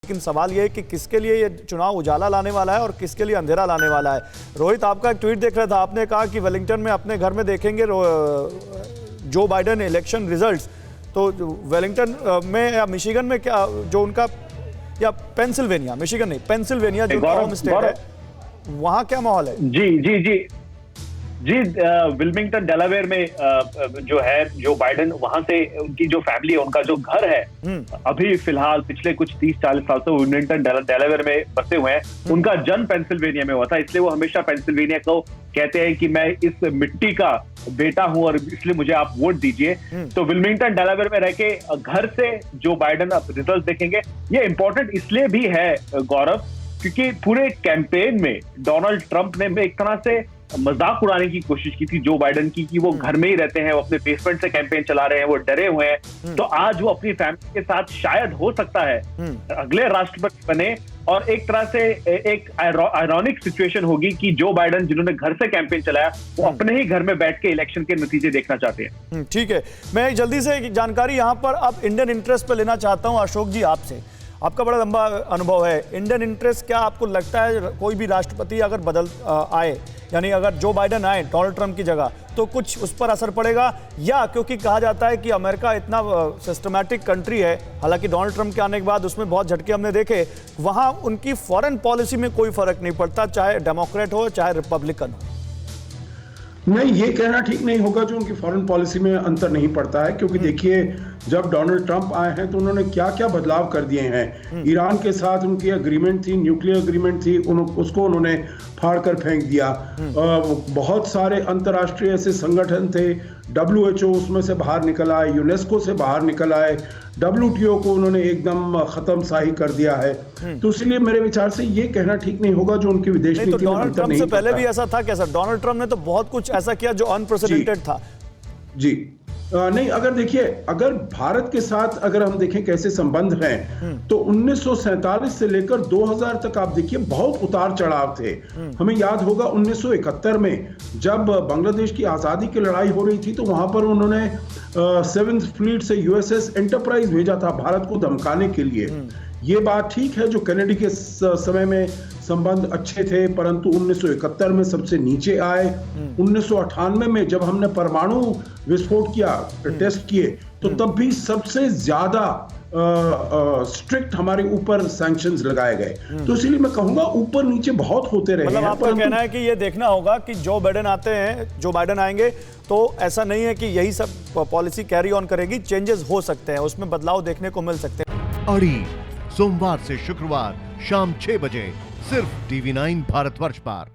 लेकिन सवाल ये है कि किसके लिए ये चुनाव उजाला लाने वाला है और किसके लिए अंधेरा लाने वाला है। रोहित, आपका एक ट्वीट देख रहा था, आपने कहा कि वेलिंगटन में अपने घर में देखेंगे जो बाइडेन इलेक्शन रिजल्ट्स। तो वेलिंगटन में या मिशिगन में क्या जो उनका, या पेंसिल्वेनिया, मिशिगन नहीं पेंसिल्वेनिया जो होम स्टेट है, वहाँ क्या माहौल है? जी जी जी जी विल्मिंगटन डेलावेयर में जो है जो बाइडेन, वहां से उनकी जो फैमिली है, उनका जो घर है, अभी फिलहाल पिछले कुछ 30-40 साल से विल्मिंगटन डेलावेयर में बसे हुए हैं। उनका जन्म पेंसिल्वेनिया में हुआ था, इसलिए वो हमेशा पेंसिल्वेनिया को कहते हैं कि मैं इस मिट्टी का बेटा हूं और इसलिए मुझे आप वोट दीजिए। तो विल्मिंगटन डेलावेयर में रह के घर से जो बाइडेन अब रिजल्ट देखेंगे, ये इंपॉर्टेंट इसलिए भी है गौरव, क्योंकि पूरे कैंपेन में डोनाल्ड ट्रंप ने एक तरह से मजाक उड़ाने की कोशिश की थी जो बाइडेन की, कि वो घर में ही रहते हैं, वो अपने बेसमेंट से कैंपेन चला रहे हैं, वो डरे हुए हैं। तो आज वो अपनी फैमिली के साथ शायद हो सकता है अगले राष्ट्रपति बने, और एक तरह से एक आयरॉनिक सिचुएशन होगी कि जो बाइडेन जिन्होंने घर से कैंपेन चलाया, वो अपने ही घर में बैठ के इलेक्शन के नतीजे देखना चाहते हैं। ठीक है, मैं जल्दी से एक जानकारी यहाँ पर अब इंडियन इंटरेस्ट पे लेना चाहता हूँ अशोक जी आपसे। आपका बड़ा लंबा अनुभव है इंडियन इंटरेस्ट, क्या आपको लगता है कोई भी राष्ट्रपति अगर बदल आए, यानी अगर जो बाइडेन आए डोनाल्ड ट्रंप की जगह, तो कुछ उस पर असर पड़ेगा? या क्योंकि कहा जाता है कि अमेरिका इतना सिस्टमैटिक कंट्री है, हालांकि डोनाल्ड ट्रंप के आने के बाद उसमें बहुत झटके हमने देखे, वहां उनकी फॉरेन पॉलिसी में कोई फर्क नहीं पड़ता, चाहे डेमोक्रेट हो चाहे रिपब्लिकन हो। नहीं, ये कहना ठीक नहीं होगा जो उनकी फॉरेन पॉलिसी में अंतर नहीं पड़ता है, क्योंकि देखिए जब डोनाल्ड ट्रंप आए हैं तो उन्होंने क्या क्या बदलाव कर दिए हैं। ईरान के साथ उनकी एग्रीमेंट थी, न्यूक्लियर एग्रीमेंट थी, उसको उन्होंने फाड़ कर फेंक दिया। बहुत सारे अंतर्राष्ट्रीय ऐसे संगठन थे, WHO उसमें से बाहर निकल आए, यूनेस्को से बाहर निकल आए, WTO को उन्होंने एकदम खत्म शाही कर दिया है। तो इसलिए मेरे विचार से ये कहना ठीक नहीं होगा जो उनकी विदेश नीति में अंतर नहीं। डोनाल्ड ट्रंप से पहले भी ऐसा था क्या सर? डोनाल्ड ट्रंप ने तो बहुत कुछ ऐसा किया जो अनप्रेसिडेंटेड था। जी नहीं, अगर देखिए, अगर भारत के साथ अगर हम देखें कैसे संबंध हैं, तो 1947 से लेकर 2000 तक आप देखिए बहुत उतार चढ़ाव थे। हमें याद होगा 1971 में जब बांग्लादेश की आजादी की लड़ाई हो रही थी, तो वहां पर उन्होंने 7th फ्लीट से USS एंटरप्राइज भेजा था भारत को धमकाने के लिए। ये बात ठीक है, जो कैनेडी के समय में संबंध अच्छे थे, परंतु 1971 में सबसे नीचे आए। 1998 में जब हमने परमाणु विस्फोट किया, टेस्ट किए, तो तब भी सबसे ज्यादा स्ट्रिक्ट हमारे ऊपर सैंक्शंस लगाए गए। तो इसलिए मैं कहूंगा ऊपर नीचे बहुत होते रहे। मतलब आपका कहना है कि ये देखना होगा कि जो बाइडेन आते हैं, जो बाइडेन आएंगे, तो ऐसा नहीं है कि यही सब पॉलिसी कैरी ऑन करेगी, चेंजेस हो सकते हैं, उसमें बदलाव देखने को मिल सकते हैं। अड़ी सोमवार से शुक्रवार शाम 6 बजे सिर्फ TV9 भारतवर्ष पर।